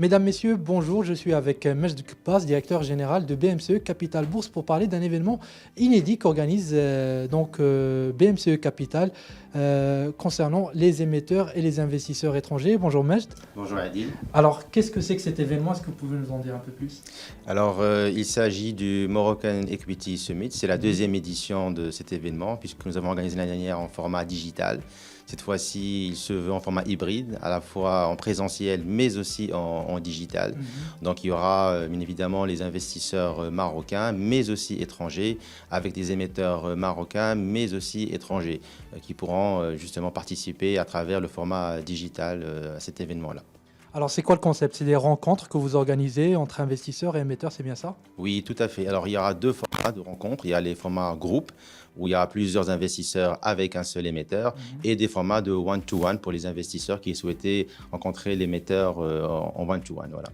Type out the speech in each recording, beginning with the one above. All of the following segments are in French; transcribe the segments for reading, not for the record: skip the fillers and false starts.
Mesdames, Messieurs, bonjour. Je suis avec Majd Kpaz, directeur général de BMCE Capital Bourse, pour parler d'un événement inédit qu'organise BMCE Capital concernant les émetteurs et les investisseurs étrangers. Bonjour Majd. Bonjour Adil. Alors, qu'est-ce que c'est que cet événement? Est-ce que vous pouvez nous en dire un peu plus? Alors, il s'agit du Moroccan Equity Summit. C'est la deuxième édition de cet événement, puisque nous avons organisé l'année dernière en format digital. Cette fois-ci, il se veut en format hybride, à la fois en présentiel, mais aussi en digital. Donc, il y aura bien évidemment les investisseurs marocains, mais aussi étrangers, avec des émetteurs marocains, mais aussi étrangers, qui pourront justement participer à travers le format digital à cet événement-là. Alors, c'est quoi le concept? C'est des rencontres que vous organisez entre investisseurs et émetteurs, c'est bien ça? Oui, tout à fait. Alors, il y aura deux formats de rencontres. Il y a les formats groupe, où il y aura plusieurs investisseurs avec un seul émetteur, et des formats de one-to-one pour les investisseurs qui souhaitaient rencontrer l'émetteur en one-to-one. Voilà.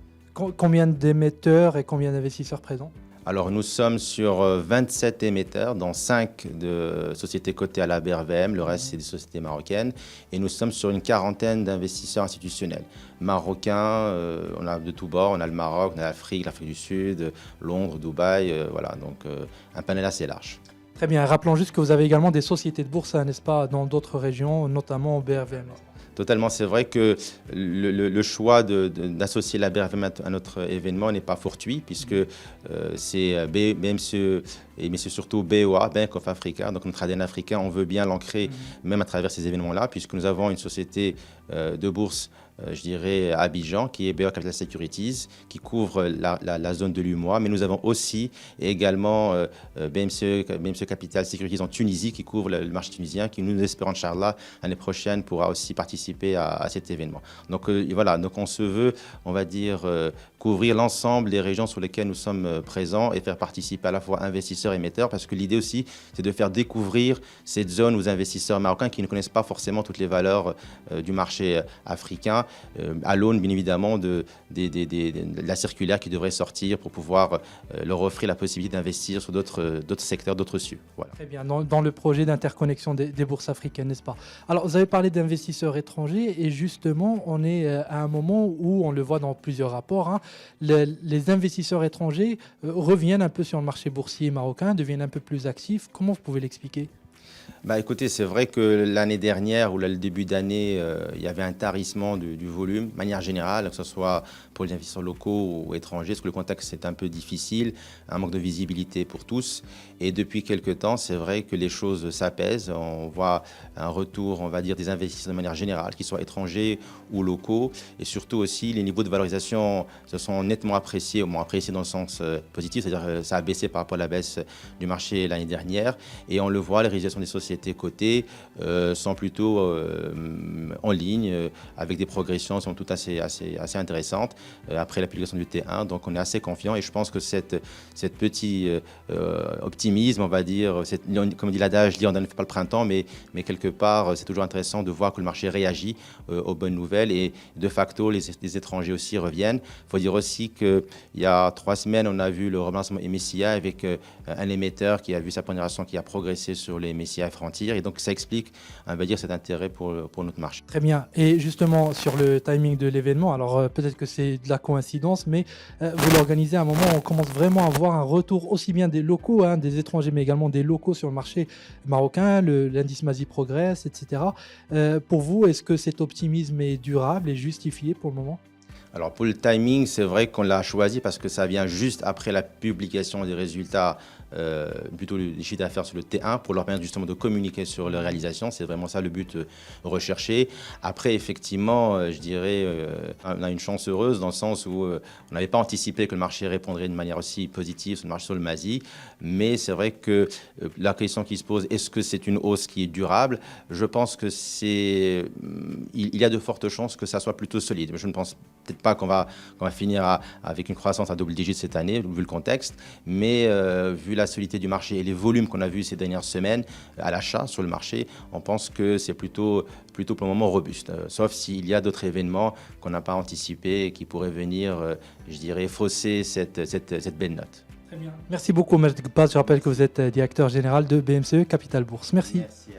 Combien d'émetteurs et combien d'investisseurs présents? Alors, nous sommes sur 27 émetteurs, dont 5 de sociétés cotées à la BRVM, le reste, c'est des sociétés marocaines. Et nous sommes sur une quarantaine d'investisseurs institutionnels. Marocains, on a de tous bords, on a le Maroc, on a l'Afrique du Sud, Londres, Dubaï, voilà, donc un panel assez large. Très bien. Rappelons juste que vous avez également des sociétés de bourse, n'est-ce pas, dans d'autres régions, notamment au BRVM. Totalement, c'est vrai que le choix d'associer la BRVM à notre événement n'est pas fortuit, puisque c'est BMCE mais c'est surtout BOA, Bank of Africa, donc notre ADN africain, on veut bien l'ancrer même à travers ces événements-là, puisque nous avons une société de bourse, je dirais, à Abidjan, qui est BOA Capital Securities, qui couvre la zone de l'UMOA, mais nous avons aussi également BMCE Capital Securities en Tunisie, qui couvre le marché tunisien, qui nous espérons, Inch'Allah, l'année prochaine pourra aussi participer à cet événement. Donc voilà, donc on se veut, on va dire, couvrir l'ensemble des régions sur lesquelles nous sommes présents et faire participer à la fois investisseurs et émetteurs, parce que l'idée aussi, c'est de faire découvrir cette zone aux investisseurs marocains qui ne connaissent pas forcément toutes les valeurs du marché africain, à l'aune, bien évidemment, de la circulaire qui devrait sortir pour pouvoir leur offrir la possibilité d'investir sur d'autres secteurs, d'autres cieux. Voilà. Très bien, dans le projet d'interconnexion des bourses africaines, n'est-ce pas? Alors, vous avez parlé d'investisseurs étrangers et justement, on est à un moment où, on le voit dans plusieurs rapports, hein, les investisseurs étrangers reviennent un peu sur le marché boursier marocain, deviennent un peu plus actifs. Comment vous pouvez l'expliquer? Bah écoutez, c'est vrai que l'année dernière ou là, le début d'année, il y avait un tarissement du volume, de manière générale, que ce soit pour les investisseurs locaux ou étrangers, parce que le contexte est un peu difficile, un manque de visibilité pour tous. Et depuis quelques temps, c'est vrai que les choses s'apaisent. On voit un retour, on va dire, des investisseurs de manière générale, qu'ils soient étrangers ou locaux. Et surtout aussi, les niveaux de valorisation se sont nettement appréciés, au moins appréciés dans le sens positif, c'est-à-dire que ça a baissé par rapport à la baisse du marché l'année dernière. Et on le voit, les réalisations des sociétés cotées sont plutôt en ligne, avec des progressions qui sont toutes assez intéressantes après la publication du T1. Donc on est assez confiant et je pense que cette petit optimisme, on va dire, comme dit l'adage, on ne fait pas le printemps, mais quelque part c'est toujours intéressant de voir que le marché réagit aux bonnes nouvelles et de facto les étrangers aussi reviennent. Il faut dire aussi qu'il y a 3 semaines, on a vu le relancement MSCI avec un émetteur qui a vu sa pondération qui a progressé sur les MSCI Frontier, et donc ça explique, on va dire, cet intérêt pour notre marché. Très bien. Et justement, sur le timing de l'événement, alors peut-être que c'est de la coïncidence, mais vous l'organisez à un moment où on commence vraiment à voir un retour aussi bien des locaux, hein, des étrangers, mais également des locaux sur le marché marocain, l'indice Mazi progresse, etc. Pour vous, est-ce que cet optimisme est durable et justifié pour le moment? Alors pour le timing, c'est vrai qu'on l'a choisi parce que ça vient juste après la publication des résultats, plutôt les chiffres d'affaires sur le T1, pour leur permettre justement de communiquer sur les réalisations. C'est vraiment ça le but recherché. Après, effectivement, je dirais, on a une chance heureuse dans le sens où on n'avait pas anticipé que le marché répondrait de manière aussi positive sur le marché sur le Mazi. Mais c'est vrai que la question qui se pose, est-ce que c'est une hausse qui est durable? Je pense que il y a de fortes chances que ça soit plutôt solide. Je ne pense peut-être pas qu'on va finir avec une croissance à double digit cette année, vu le contexte, mais vu la solidité du marché et les volumes qu'on a vus ces dernières semaines à l'achat sur le marché, on pense que c'est plutôt pour le moment robuste, sauf s'il y a d'autres événements qu'on n'a pas anticipés et qui pourraient venir, je dirais, fausser cette belle note. Très bien. Merci beaucoup, Majd Kpaz. Je rappelle que vous êtes directeur général de BMCE Capital Bourse. Merci. Merci.